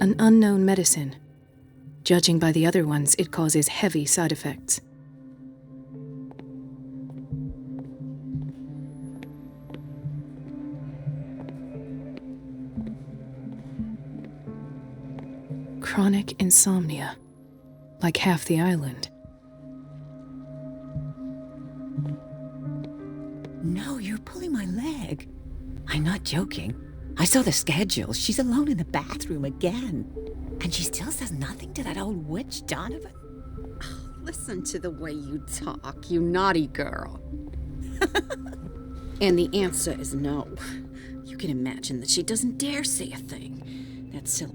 An unknown medicine. Judging by the other ones, it causes heavy side effects. Chronic insomnia, like half the island. No, you're pulling my leg. I'm not joking. I saw the schedule. She's alone in the bathroom again. And she still says nothing to that old witch, Donovan. Oh, listen to the way you talk, you naughty girl. And the answer is no. You can imagine that she doesn't dare say a thing. That silly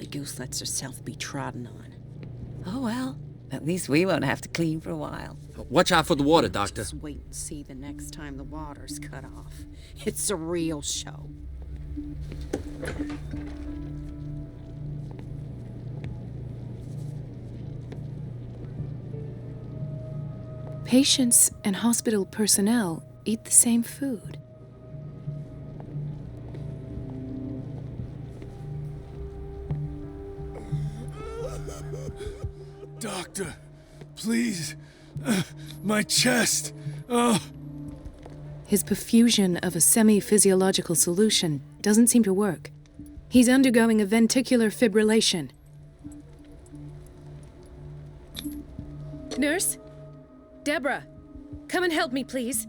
goose lets herself be trodden on. Oh, well. At least we won't have to clean for a while. Watch out for the water, Doctor. Just wait and see the next time the water's cut off. It's a real show. Patients and hospital personnel eat the same food. Doctor, please. My chest. Oh. His perfusion of a semi-physiological solution doesn't seem to work. He's undergoing a ventricular fibrillation. Nurse? Deborah, come and help me, please.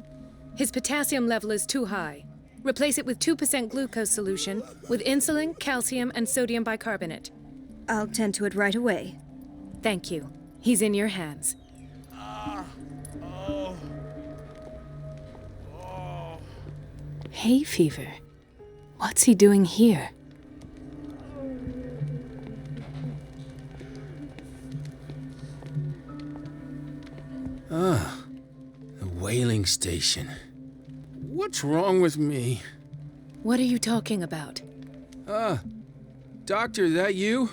His potassium level is too high. Replace it with 2% glucose solution with insulin, calcium, and sodium bicarbonate. I'll tend to it right away. Thank you. He's in your hands. Hay fever. What's he doing here? The whaling station. What's wrong with me? What are you talking about? Doctor, that you?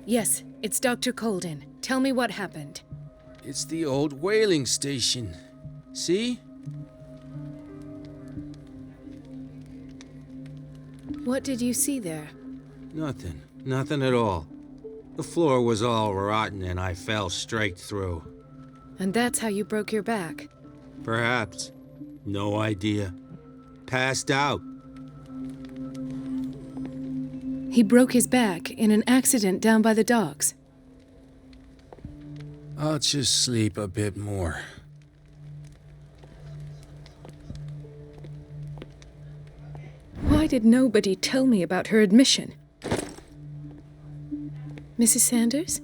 Yes, it's Dr. Colden. Tell me what happened. It's the old whaling station. See? What did you see there? Nothing. Nothing at all. The floor was all rotten and I fell straight through. And that's how you broke your back? Perhaps. No idea. Passed out. He broke his back in an accident down by the docks. I'll just sleep a bit more. Why did nobody tell me about her admission? Mrs. Sanders?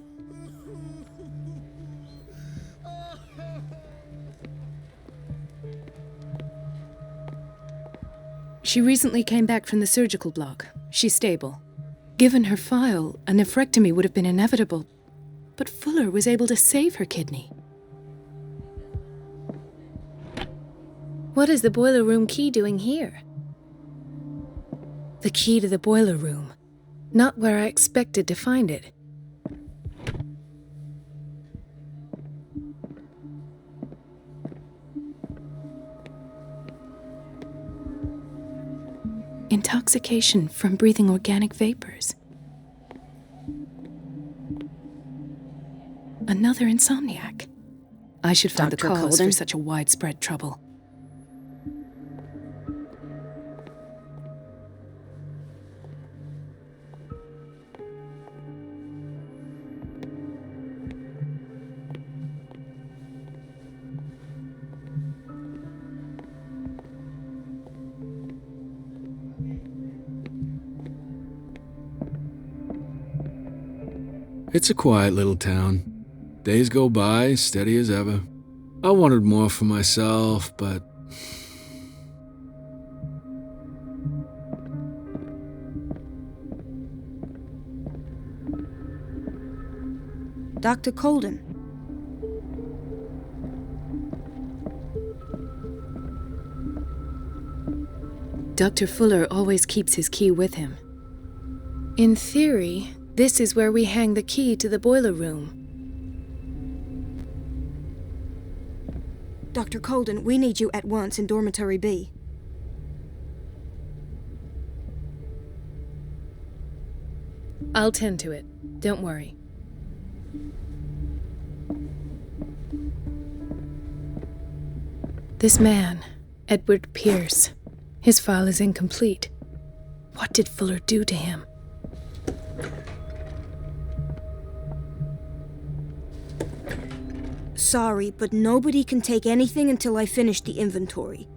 She recently came back from the surgical block. She's stable. Given her file, a nephrectomy would have been inevitable, but Fuller was able to save her kidney. What is the boiler room key doing here? The key to the boiler room. Not where I expected to find it. Intoxication from breathing organic vapors. Another insomniac. I should find the Dr. cause Colden? for such a widespread trouble. It's a quiet little town. Days go by, steady as ever. I wanted more for myself, but... Dr. Colden. Dr. Fuller always keeps his key with him. In theory, this is where we hang the key to the boiler room. Dr. Colden, we need you at once in Dormitory B. I'll tend to it. Don't worry. This man, Edward Pierce, his file is incomplete. What did Fuller do to him? Sorry, but nobody can take anything until I finish the inventory.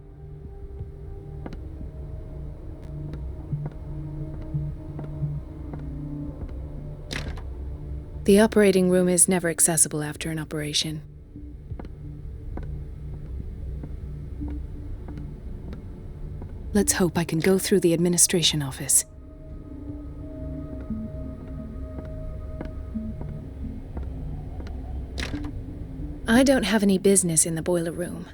The operating room is never accessible after an operation. Let's hope I can go through the administration office. I don't have any business in the boiler room.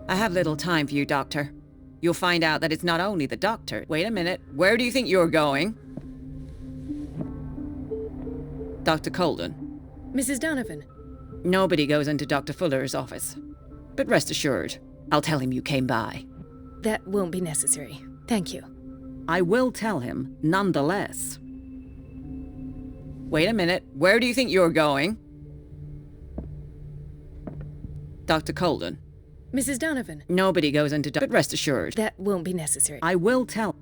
I have little time for you, Doctor. You'll find out that it's not only the doctor. Wait a minute. Where do you think you're going? Dr. Colden. Mrs. Donovan. Nobody goes into Dr. Fuller's office. But rest assured, I'll tell him you came by. That won't be necessary. Thank you. I will tell him, nonetheless. Wait a minute. Where do you think you're going? Dr. Colden. Mrs. Donovan. Nobody goes into but rest assured. That won't be necessary. I will tell.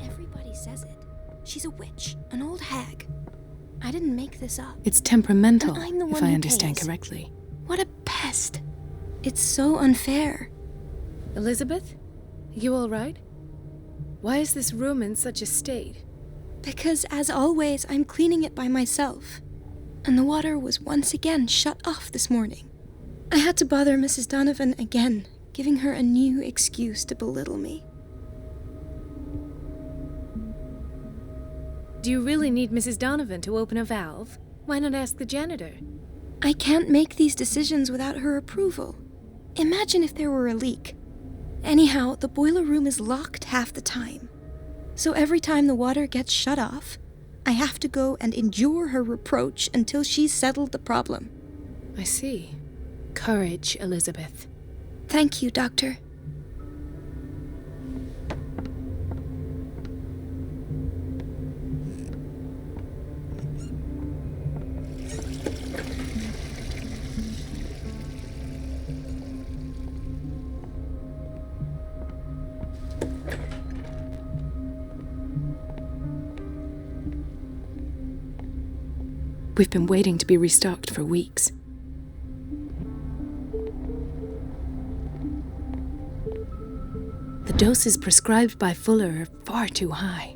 Everybody says it. She's a witch, an old hag. I didn't make this up. It's temperamental, And I'm the if one I who understand pays. correctly. What a pest. It's so unfair. Elizabeth? You all right? Why is this room in such a state? Because, as always, I'm cleaning it by myself. And the water was once again shut off this morning. I had to bother Mrs. Donovan again, giving her a new excuse to belittle me. Do you really need Mrs. Donovan to open a valve? Why not ask the janitor? I can't make these decisions without her approval. Imagine if there were a leak. Anyhow, the boiler room is locked half the time. So every time the water gets shut off, I have to go and endure her reproach until she's settled the problem. I see. Courage, Elizabeth. Thank you, Doctor. We've been waiting to be restocked for weeks. The doses prescribed by Fuller are far too high.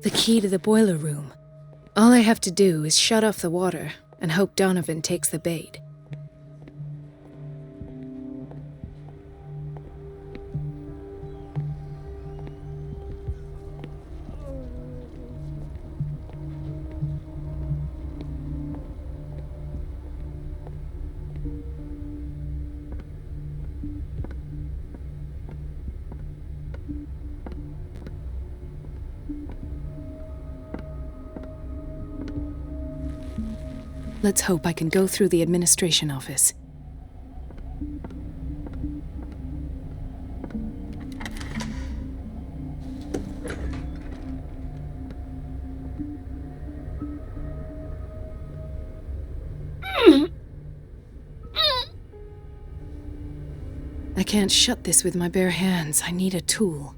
The key to the boiler room. All I have to do is shut off the water and hope Donovan takes the bait. Let's hope I can go through the administration office. can't shut this with my bare hands. I need a tool.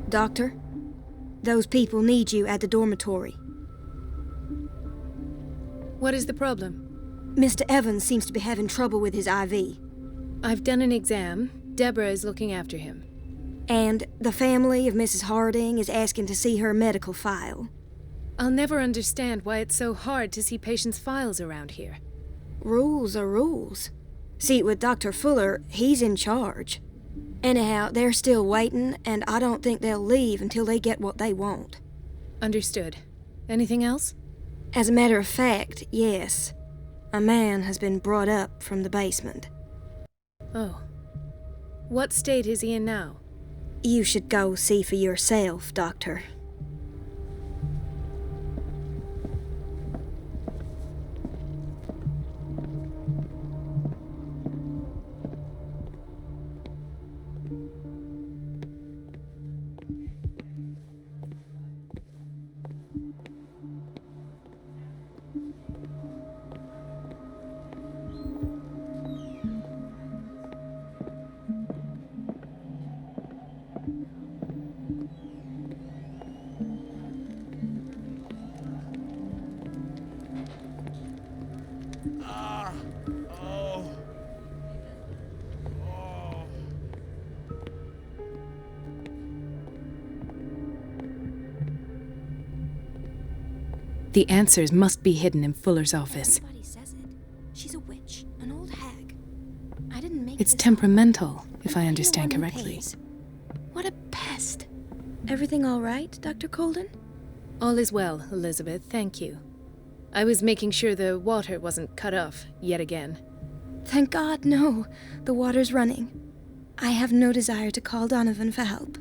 Doctor, those people need you at the dormitory. What is the problem? Mr. Evans seems to be having trouble with his IV. I've done an exam. Deborah is looking after him. And the family of Mrs. Harding is asking to see her medical file. I'll never understand why it's so hard to see patients' files around here. Rules are rules. See, with Dr. Fuller, he's in charge. Anyhow, they're still waiting, and I don't think they'll leave until they get what they want. Understood. Anything else? As a matter of fact, yes. A man has been brought up from the basement. Oh. What state is he in now? You should go see for yourself, Doctor. The answers must be hidden in Fuller's office. Everybody says it. She's a witch, an old hag. I didn't make It's this up. temperamental, if I I'm understand the one who correctly. pays. What a pest. Everything all right, Dr. Colden? All is well, Elizabeth, thank you. I was making sure the water wasn't cut off yet again. Thank God, no. The water's running. I have no desire to call Donovan for help.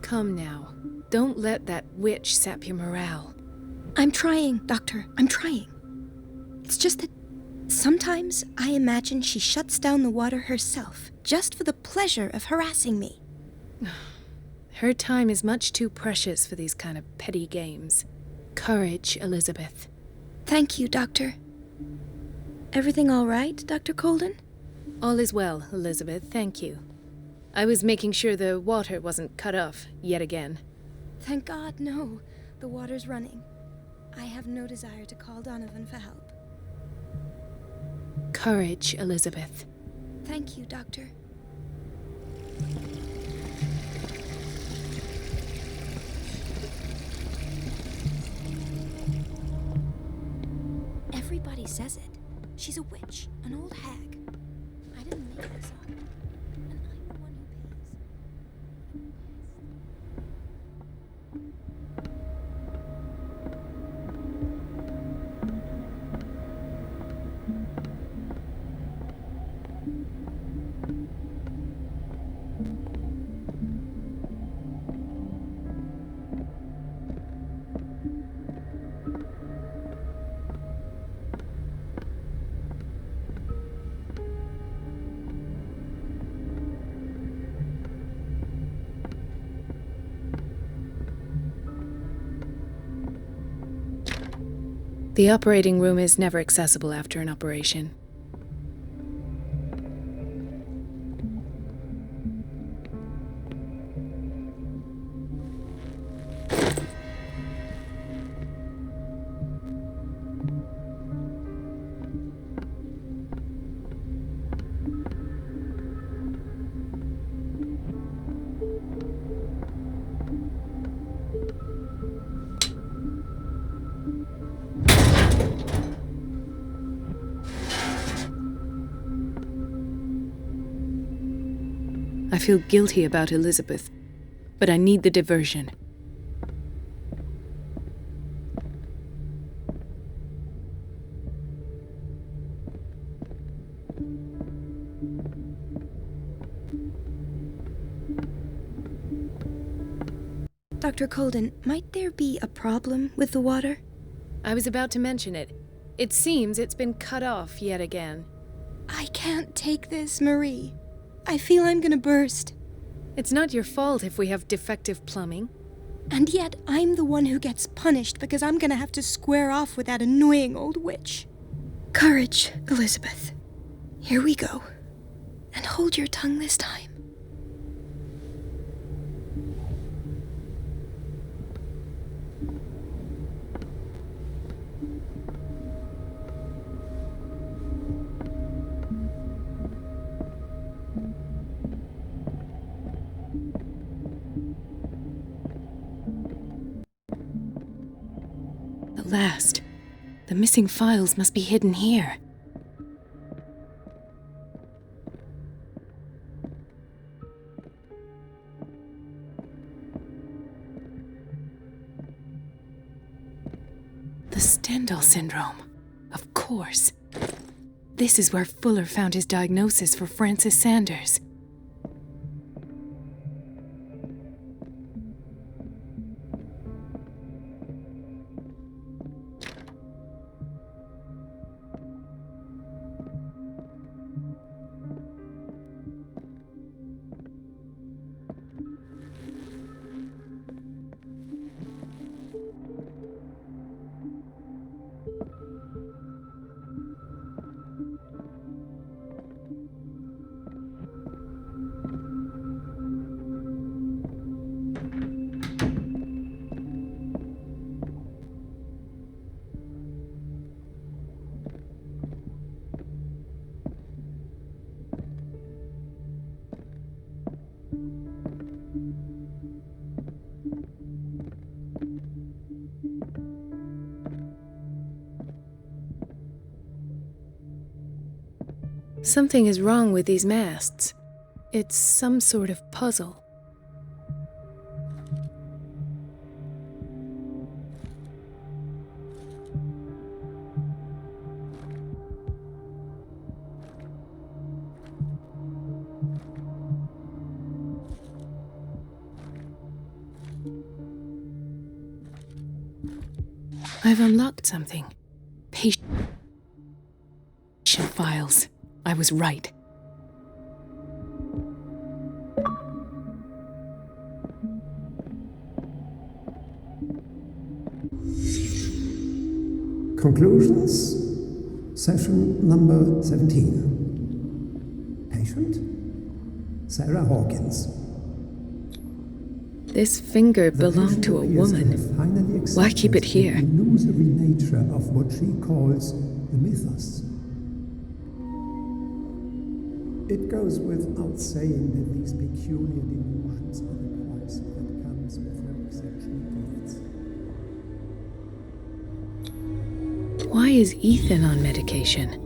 Come now. Don't let that witch sap your morale. I'm trying, Doctor. I'm trying. It's just that sometimes I imagine she shuts down the water herself, just for the pleasure of harassing me. Her time is much too precious for these kind of petty games. Courage, Elizabeth. Thank you, Doctor. Everything all right, Dr. Colden? All is well, Elizabeth, thank you. I was making sure the water wasn't cut off yet again. Thank God, no. The water's running. I have no desire to call Donovan for help. Courage, Elizabeth. Thank you, Doctor. Everybody says it. She's a witch, an old hag. I didn't make this up. And I'm the one who pays. The operating room is never accessible after an operation. I feel guilty about Elizabeth, but I need the diversion. Dr. Colden, might there be a problem with the water? I was about to mention it. It seems it's been cut off yet again. I can't take this, Marie. I feel I'm gonna burst. It's not your fault if we have defective plumbing. And yet, I'm the one who gets punished because I'm gonna have to square off with that annoying old witch. Courage, Elizabeth. Here we go. And hold your tongue this time. At last. The missing files must be hidden here. The Stendhal syndrome. Of course. This is where Fuller found his diagnosis for Francis Sanders. Something is wrong with these masts. It's some sort of puzzle. I've unlocked something. Patient files. I was right. Conclusions, session number 17. Patient, Sarah Hawkins. This finger belonged to a woman. Why keep it here? The illusory nature of what she calls the mythos. It goes without saying that these peculiar delusions are the price that comes with her exceptional gifts. Why is Ethan on medication?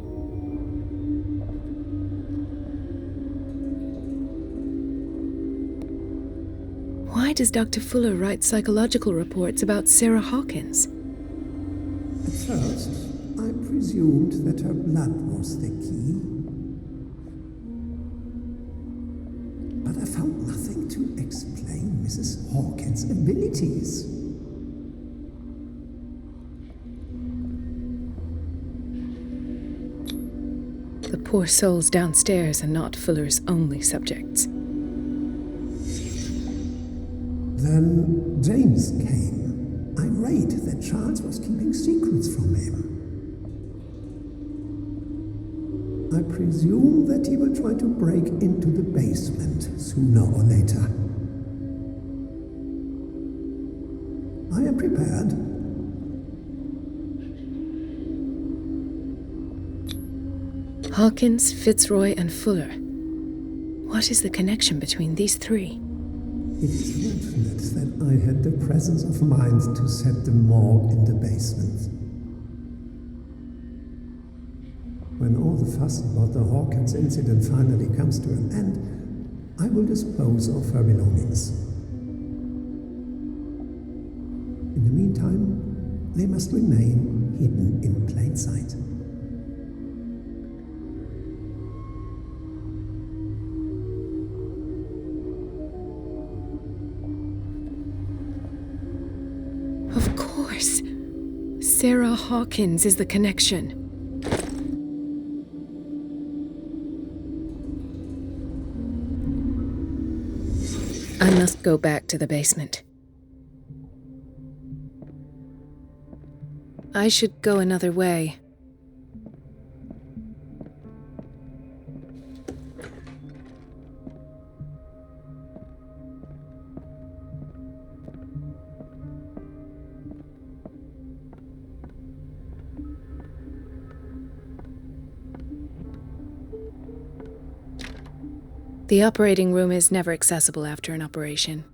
Why does Dr. Fuller write psychological reports about Sarah Hawkins? At first, I presumed that her blood was the key. But I found nothing to explain Mrs. Hawkins' abilities. The poor souls downstairs are not Fuller's only subjects. Then James came, irate that Charles was keeping secrets from him. I presume that he will try to break into the basement sooner or later. I am prepared. Hawkins, Fitzroy, and Fuller. What is the connection between these three? It is fortunate that I had the presence of mind to set the morgue in the basement. When all the fuss about the Hawkins incident finally comes to an end, I will dispose of her belongings. In the meantime, they must remain hidden in plain sight. course. Sarah Hawkins is the connection. I must go back to the basement. I should go another way. The operating room is never accessible after an operation.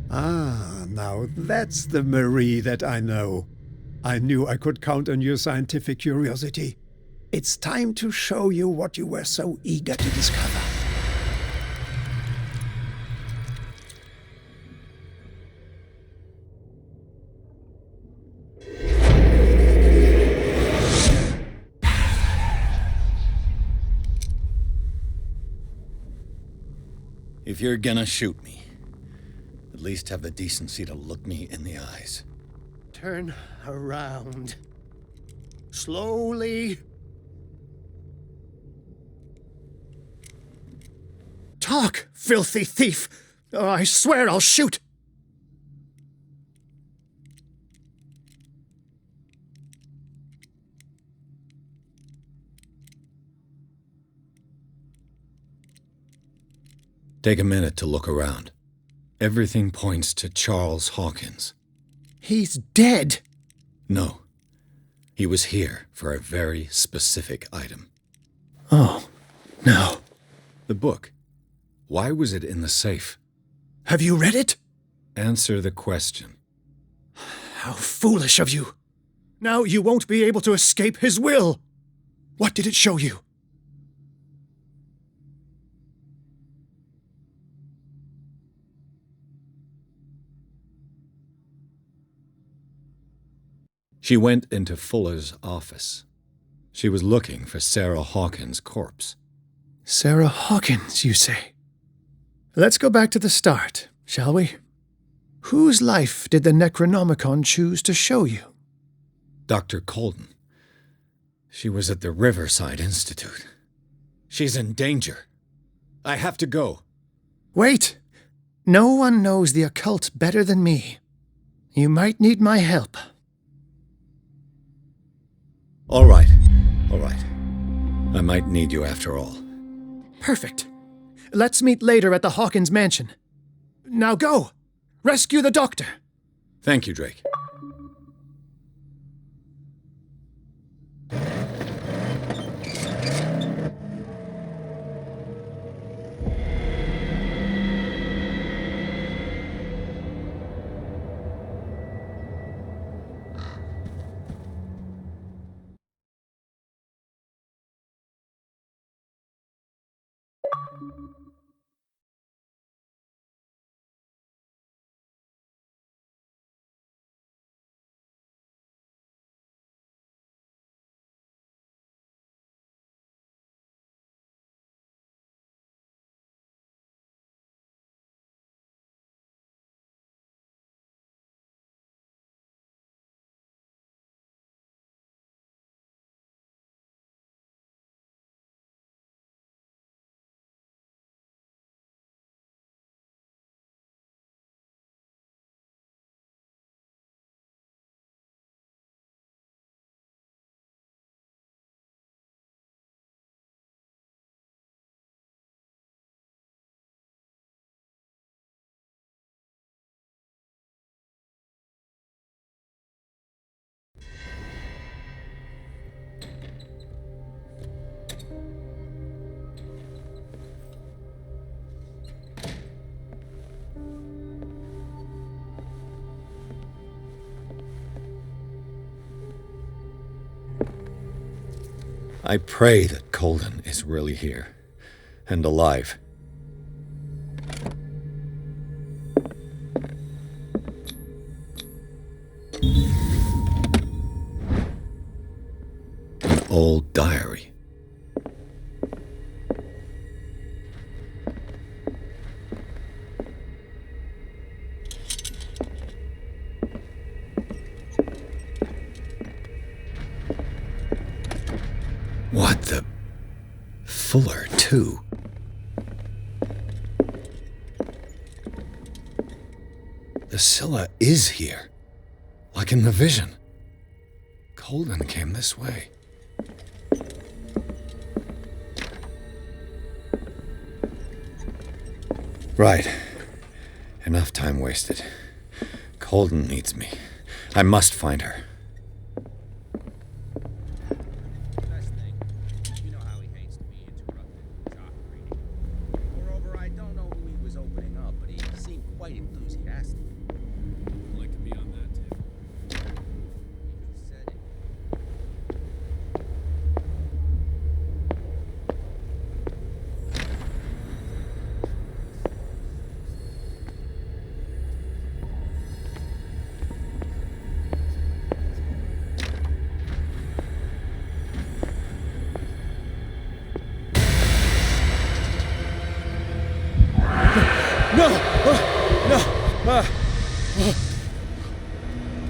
Ah, now that's the Marie that I know. I knew I could count on your scientific curiosity. It's time to show you what you were so eager to discover. If you're gonna shoot me, at least have the decency to look me in the eyes. Turn around. Slowly. Talk, filthy thief! Oh, I swear I'll shoot! Take a minute to look around. Everything points to Charles Hawkins. He's dead! No. He was here for a very specific item. Oh, no. The book. Why was it in the safe? Have you read it? Answer the question. How foolish of you! Now you won't be able to escape his will! What did it show you? She went into Fuller's office. She was looking for Sarah Hawkins' corpse. Sarah Hawkins, you say? Let's go back to the start, shall we? Whose life did the Necronomicon choose to show you? Dr. Colden. She was at the Riverside Institute. She's in danger. I have to go. Wait! No one knows the occult better than me. You might need my help. All right. I might need you after all. Perfect. Let's meet later at the Hawkins mansion. Now go! Rescue the doctor! Thank you, Drake. I pray that Colden is really here and alive. An old diary. What the... Fuller, too. The Scylla is here. Like in the vision. Colden came this way. Right. Enough time wasted. Colden needs me. I must find her.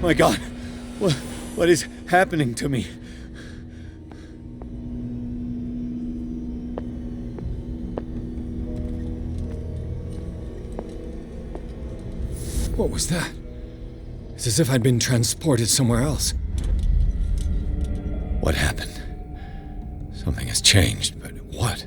My God, what is happening to me? What was that? It's as if I'd been transported somewhere else. What happened? Something has changed, but what?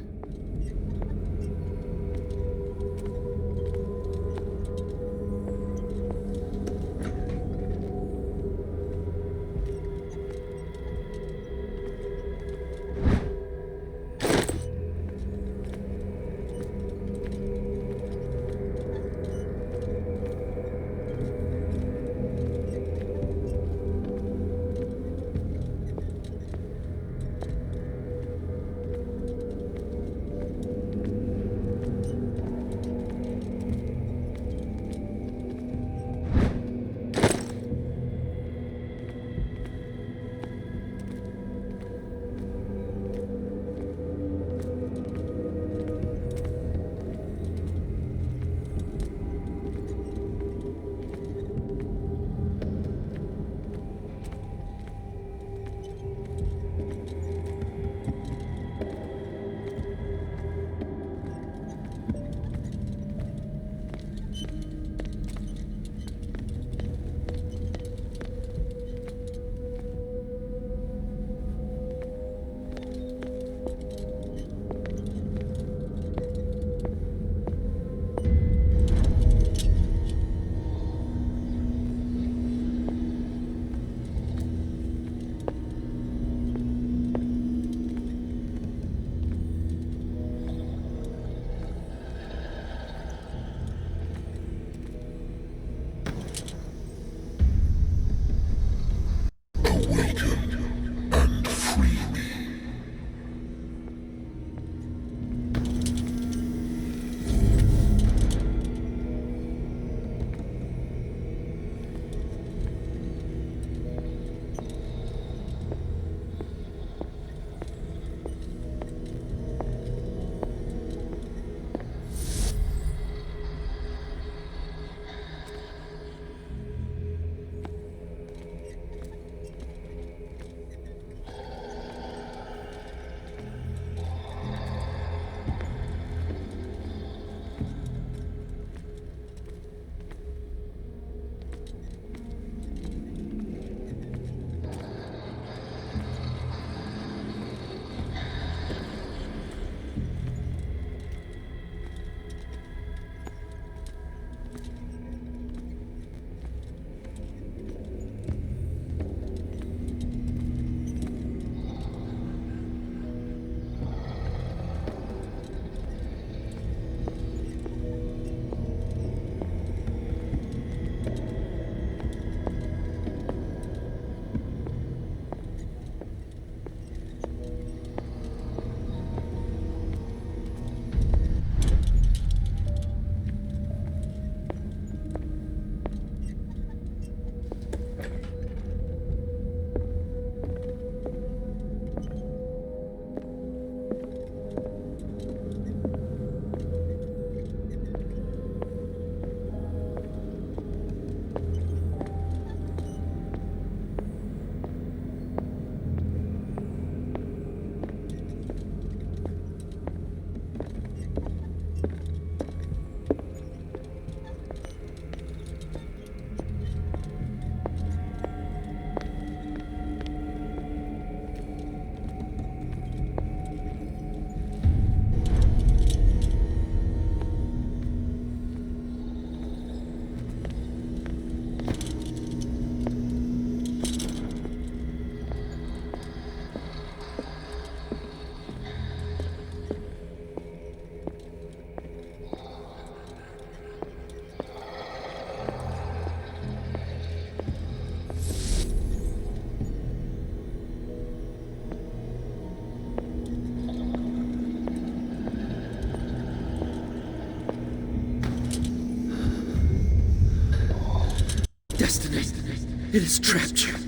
It has trapped you.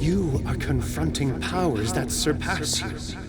You are confronting powers that surpass you.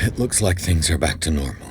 It looks like things are back to normal.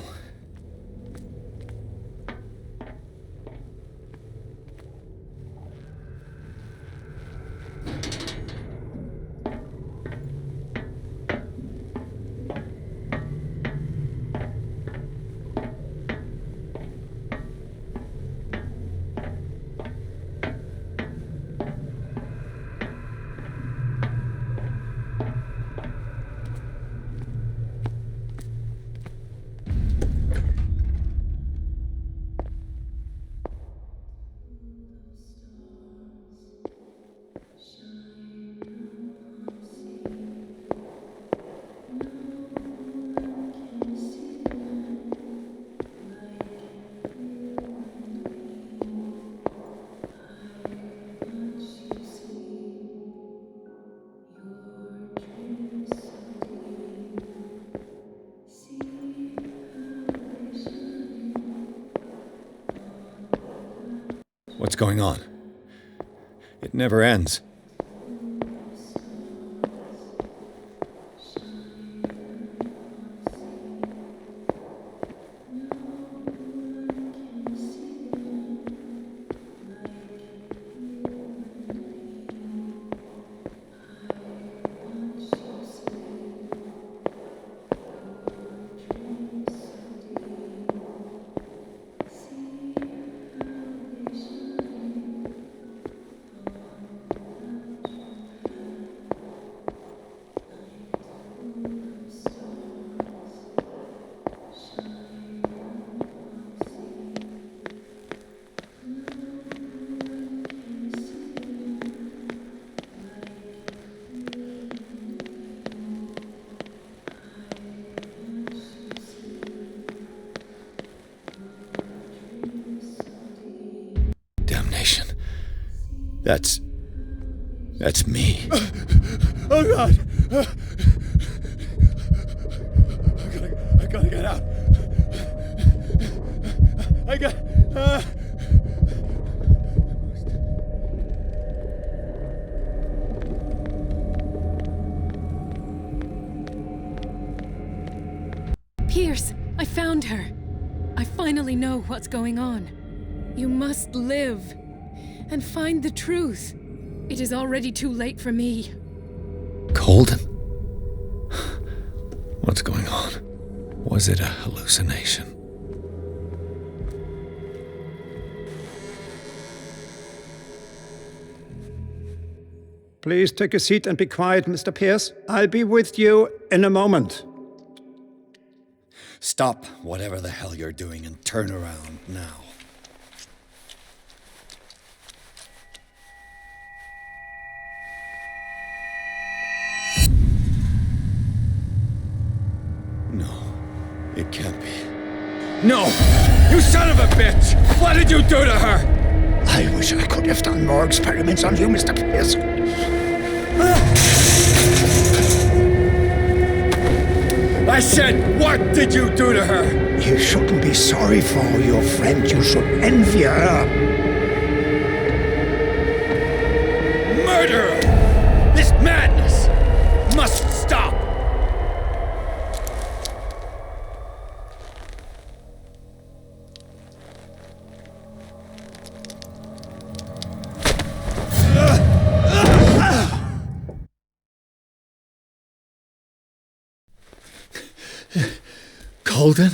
What's going on? It never ends. That's me. Oh God! I gotta get out. I got. Pierce, I found her. I finally know what's going on. You must live and find the truth. It is already too late for me. Colden? What's going on? Was it a hallucination? Please take a seat and be quiet, Mr. Pierce. I'll be with you in a moment. Stop whatever the hell you're doing and turn around now. No, it can't be. No! You son of a bitch! What did you do to her? I wish I could have done more experiments on you, Mr. Pierce. I said, what did you do to her? You shouldn't be sorry for your friend. You should envy her. Murderer! This madness must stop! Colden?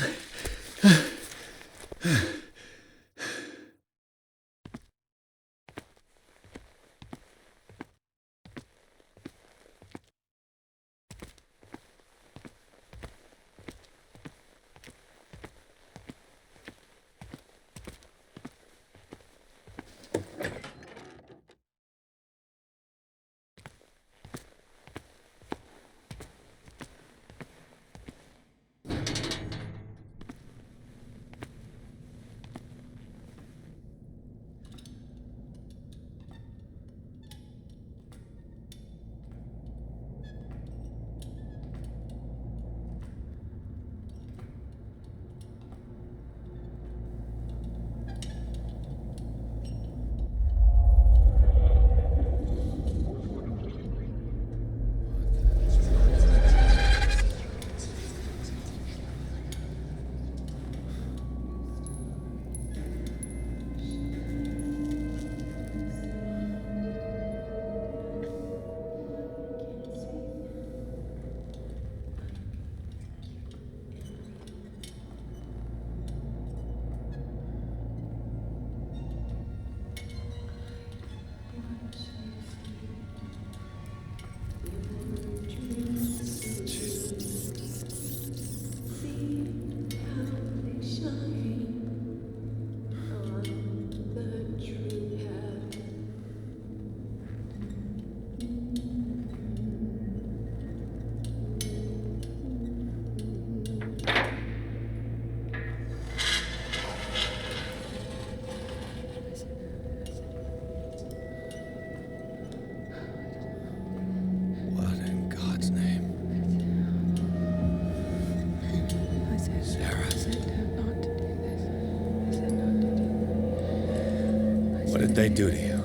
did they do to you?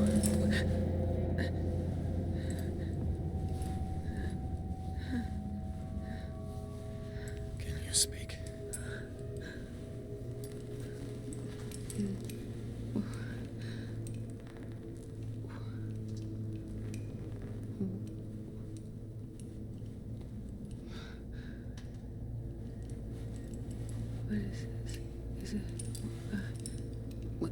Can you speak? What is this? Is it... what?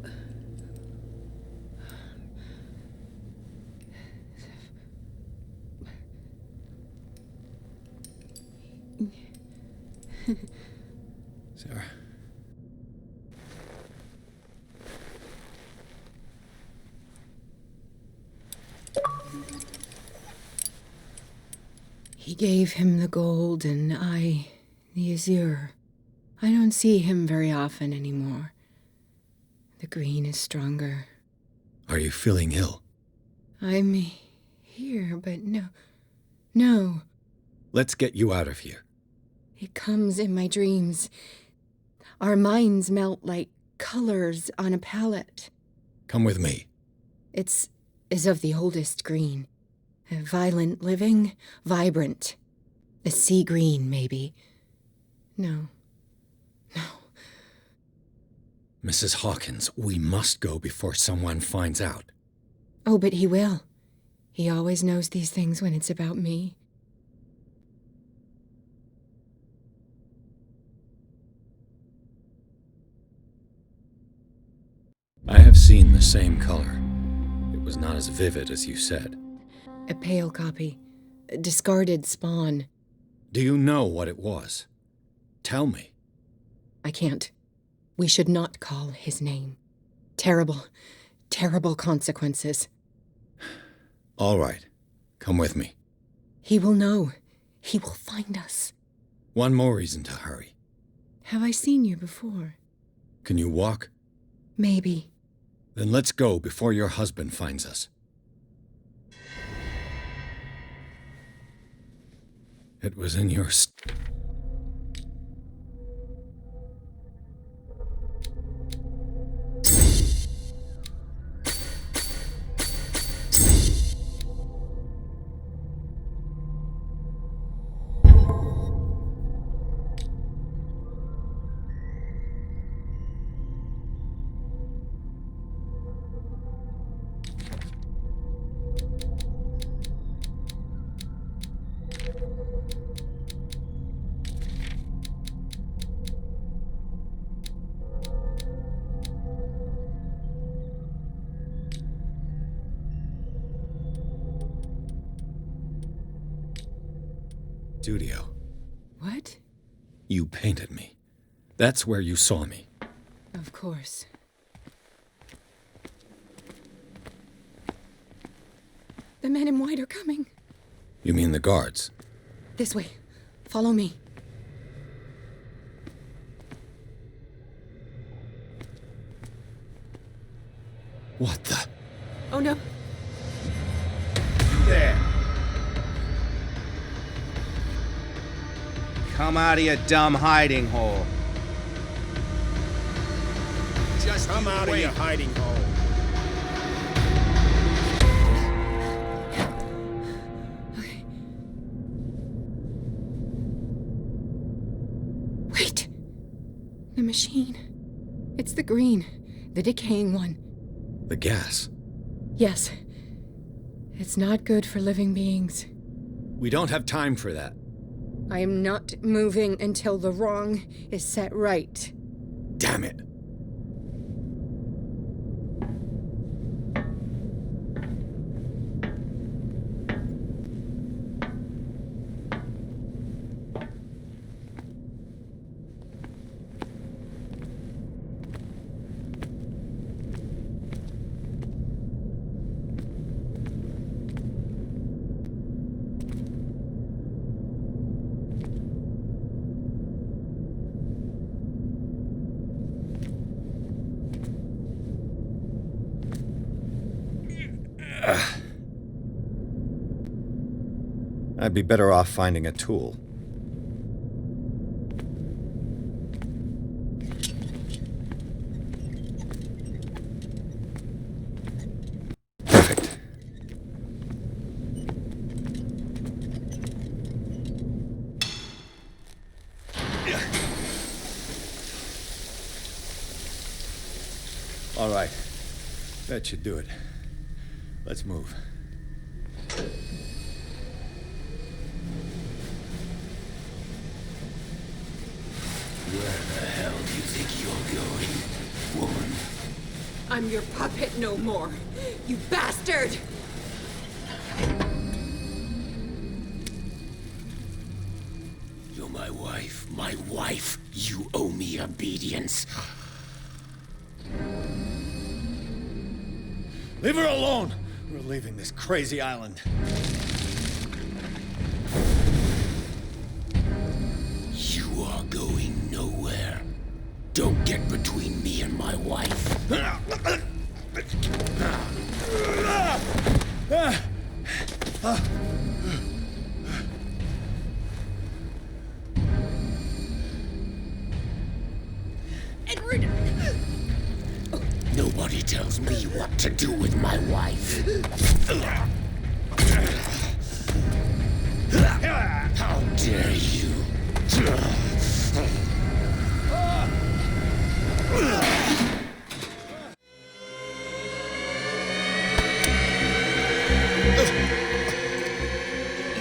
Sarah. He gave him the gold and I the azure. I don't see him very often anymore. The green is stronger. Are you feeling ill? I'm here, but no. Let's get you out of here. It comes in my dreams. Our minds melt like colors on a palette. Come with me. It's of the oldest green. A violent living, vibrant. A sea green, maybe. No. Mrs. Hawkins, we must go before someone finds out. Oh, but he will. He always knows these things when it's about me. I have seen the same color. It was not as vivid as you said. A pale copy. A discarded spawn. Do you know what it was? Tell me. I can't. We should not call his name. Terrible, terrible consequences. All right. Come with me. He will know. He will find us. One more reason to hurry. Have I seen you before? Can you walk? Maybe. Then let's go before your husband finds us. It was in your... studio. What? You painted me. That's where you saw me. Of course. The men in white are coming. You mean the guards? This way. Follow me. What the? Oh no. There. Come out of your dumb hiding hole. Just come out of your hiding hole. Okay. Wait. The machine. It's the green. The decaying one. The gas. Yes. It's not good for living beings. We don't have time for that. I am not moving until the wrong is set right. Damn it. I'd be better off finding a tool. All right. That should do it. Let's move. Where the hell do you think you're going, woman? I'm your puppet no more, you bastard! You're my wife. My wife. You owe me obedience. Leave her alone! We're leaving this crazy island. You are going nowhere. Don't get between me and my wife. Edward! Nobody tells me what to do with my wife. How dare you?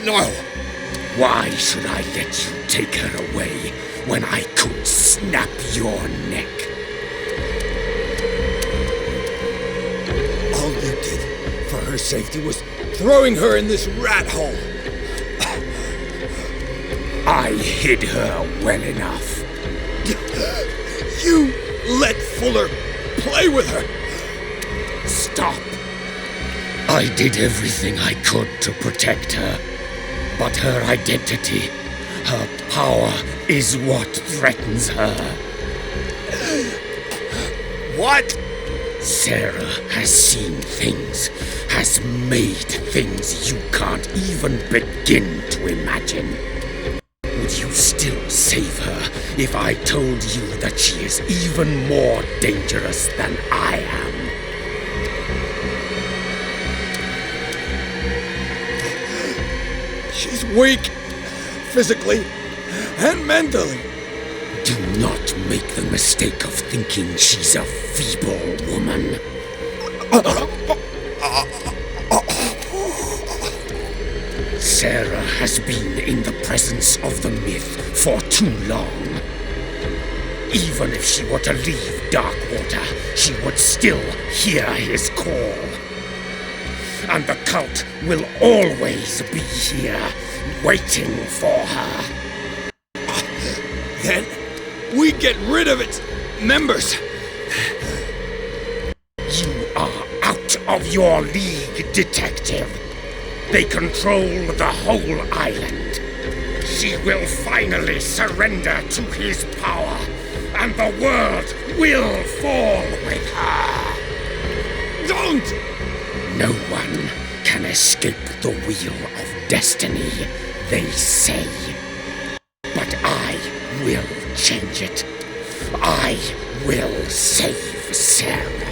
No! Why should I let you take her away when I could snap your neck? All you did for her safety was throwing her in this rat hole. I hid her well enough. You let Fuller play with her. Stop. I did everything I could to protect her. But her identity, her power, is what threatens her. What? Sarah has seen things, has made things you can't even begin to imagine. Would you still save her if I told you that she is even more dangerous than I am? She's weak, physically and mentally. Do not make the mistake of thinking she's a feeble woman. Sarah has been in the presence of the myth for too long. Even if she were to leave Darkwater, she would still hear his call. And the cult will always be here, waiting for her. Then we get rid of its members. You are out of your league, detective. They control the whole island. She will finally surrender to his power, and the world will fall with her. Don't! No one can escape the wheel of destiny, they say. But I will change it. I will save Sarah.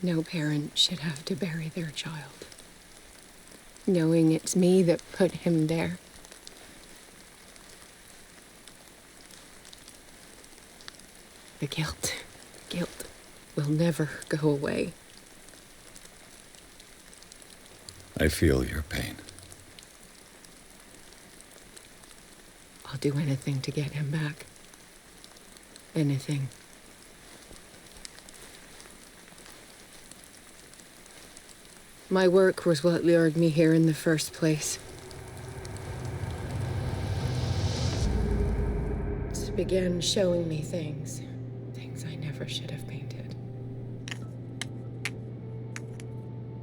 No parent should have to bury their child, knowing it's me that put him there. The guilt will never go away. I feel your pain. I'll do anything to get him back. Anything. My work was what lured me here in the first place. It began showing me things I never should have painted.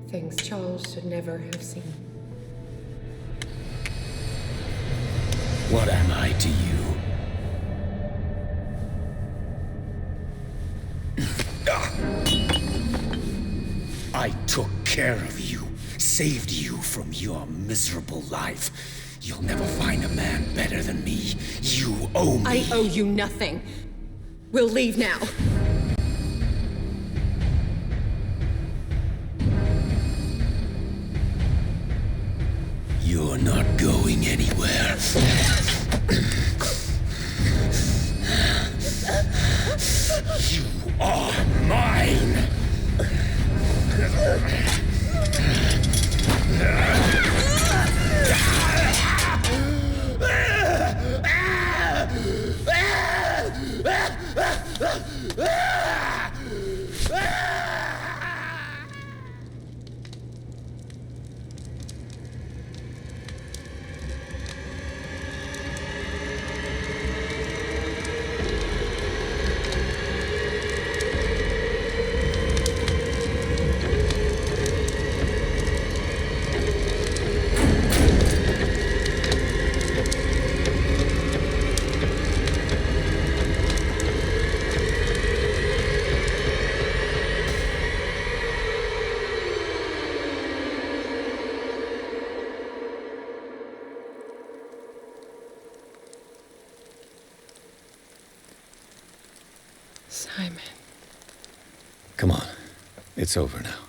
Things Charles should never have seen. What am I to you? I took care of you, saved you from your miserable life. You'll never find a man better than me. You owe me. I owe you nothing. We'll leave now. You're not going anywhere. You are mine! Simon. Come on. It's over now.